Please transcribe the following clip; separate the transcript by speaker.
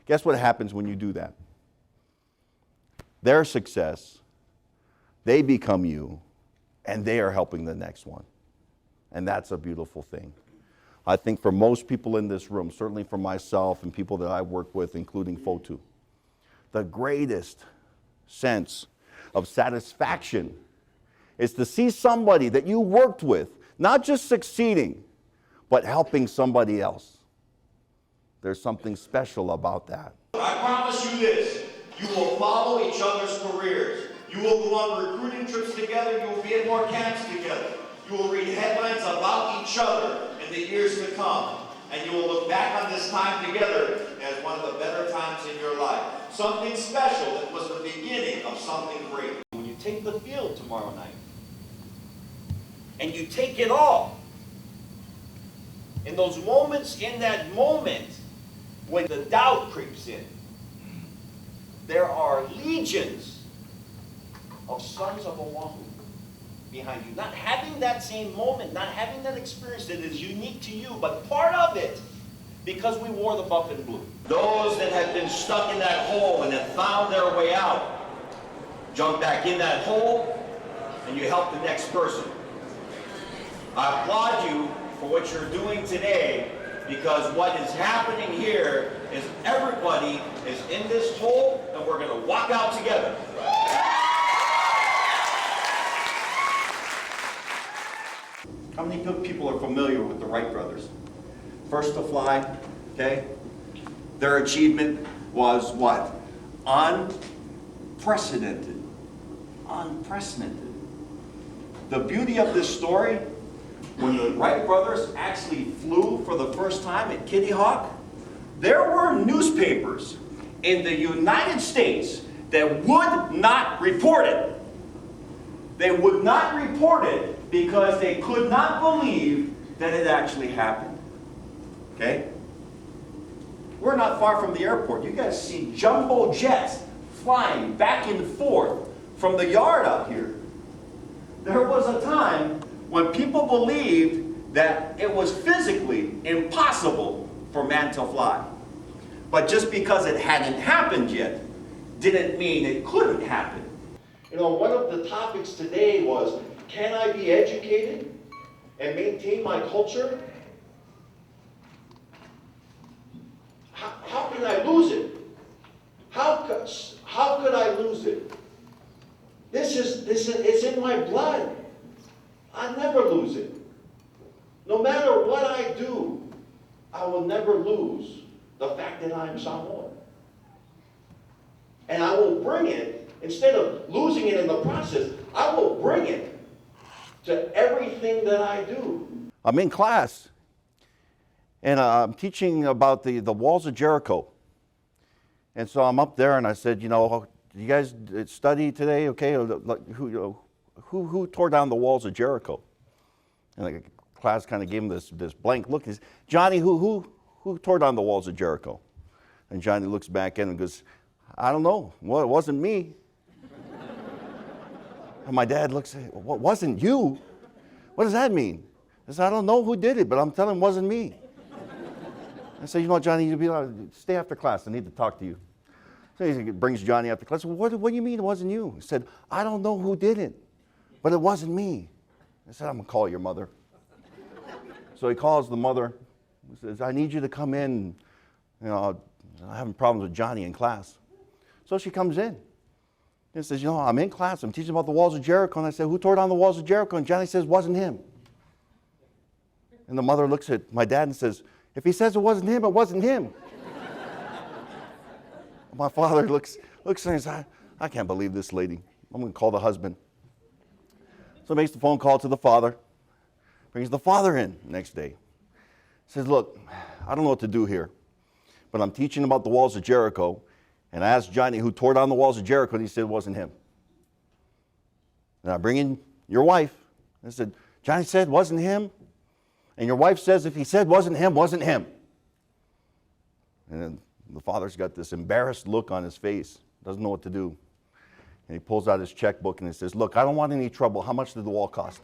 Speaker 1: Guess what happens when you do that? Their success, they become you, and they are helping the next one. And that's a beautiful thing. I think for most people in this room, certainly for myself and people that I work with, including Fotu, the greatest sense of satisfaction is to see somebody that you worked with, not just succeeding, but helping somebody else. There's something special about that.
Speaker 2: I promise you this, you will follow each other's careers. You will go on recruiting trips together, you will be at more camps together. You will read headlines about each other in the years to come. And you will look back on this time together as one of the better times in your life. Something special that was the beginning of something great. When you take the field tomorrow night, and you take it all, in those moments, in that moment, when the doubt creeps in, there are legions of sons of Oahu behind you. Not having that same moment, not having that experience that is unique to you, but part of it, because we wore the buff and blue. Those that have been stuck in that hole and have found their way out, jump back in that hole, and you help the next person. I applaud you for what you're doing today, because what is happening here is everybody is in this hole, and we're going to walk out together. How many people are familiar with the Wright brothers? First to fly, okay? Their achievement was what? Unprecedented. Unprecedented. The beauty of this story, when the Wright brothers actually flew for the first time at Kitty Hawk, there were newspapers in the United States that would not report it. They would not report it because they could not believe that it actually happened. Okay? We're not far from the airport. You guys see jumbo jets flying back and forth from the yard out here. There was a time when people believed that it was physically impossible for man to fly. But just because it hadn't happened yet, didn't mean it couldn't happen. You know, one of the topics today was, can I be educated and maintain my culture? How can I lose it? How could I lose it? It's in my blood. I never lose it. No matter what I do, I will never lose the fact that I'm Samoan. And I will bring it, instead of losing it in the process, I will bring it to everything that I do.
Speaker 1: I'm in class, and I'm teaching about the walls of Jericho. And so I'm up there, and I said, you know, you guys study today, okay? Who tore down the walls of Jericho? And the class kind of gave him this blank look. He said, Johnny, who tore down the walls of Jericho? And Johnny looks back at him and goes, I don't know. Well, it wasn't me. And my dad looks at him, what, wasn't you? What does that mean? I said, I don't know who did it, but I'm telling him it wasn't me. I said, you know what, Johnny, stay after class. I need to talk to you. So he brings Johnny after class. What do you mean it wasn't you? He said, I don't know who did it, but it wasn't me. I said, I'm going to call your mother. So he calls the mother. He says, I need you to come in. You know, I'm having problems with Johnny in class. So she comes in. And says, you know, I'm in class. I'm teaching about the walls of Jericho. And I said, who tore down the walls of Jericho? And Johnny says, it wasn't him. And the mother looks at my dad and says, if he says it wasn't him, it wasn't him. My father looks and says, I can't believe this lady. I'm going to call the husband. So makes the phone call to the father. Brings the father in the next day. Says, look, I don't know what to do here, but I'm teaching about the walls of Jericho. And I asked Johnny who tore down the walls of Jericho, and he said it wasn't him. And I bring in your wife. I said, Johnny said it wasn't him. And your wife says if he said wasn't him, wasn't him. And then the father's got this embarrassed look on his face, doesn't know what to do. And he pulls out his checkbook and he says, look, I don't want any trouble. How much did the wall cost?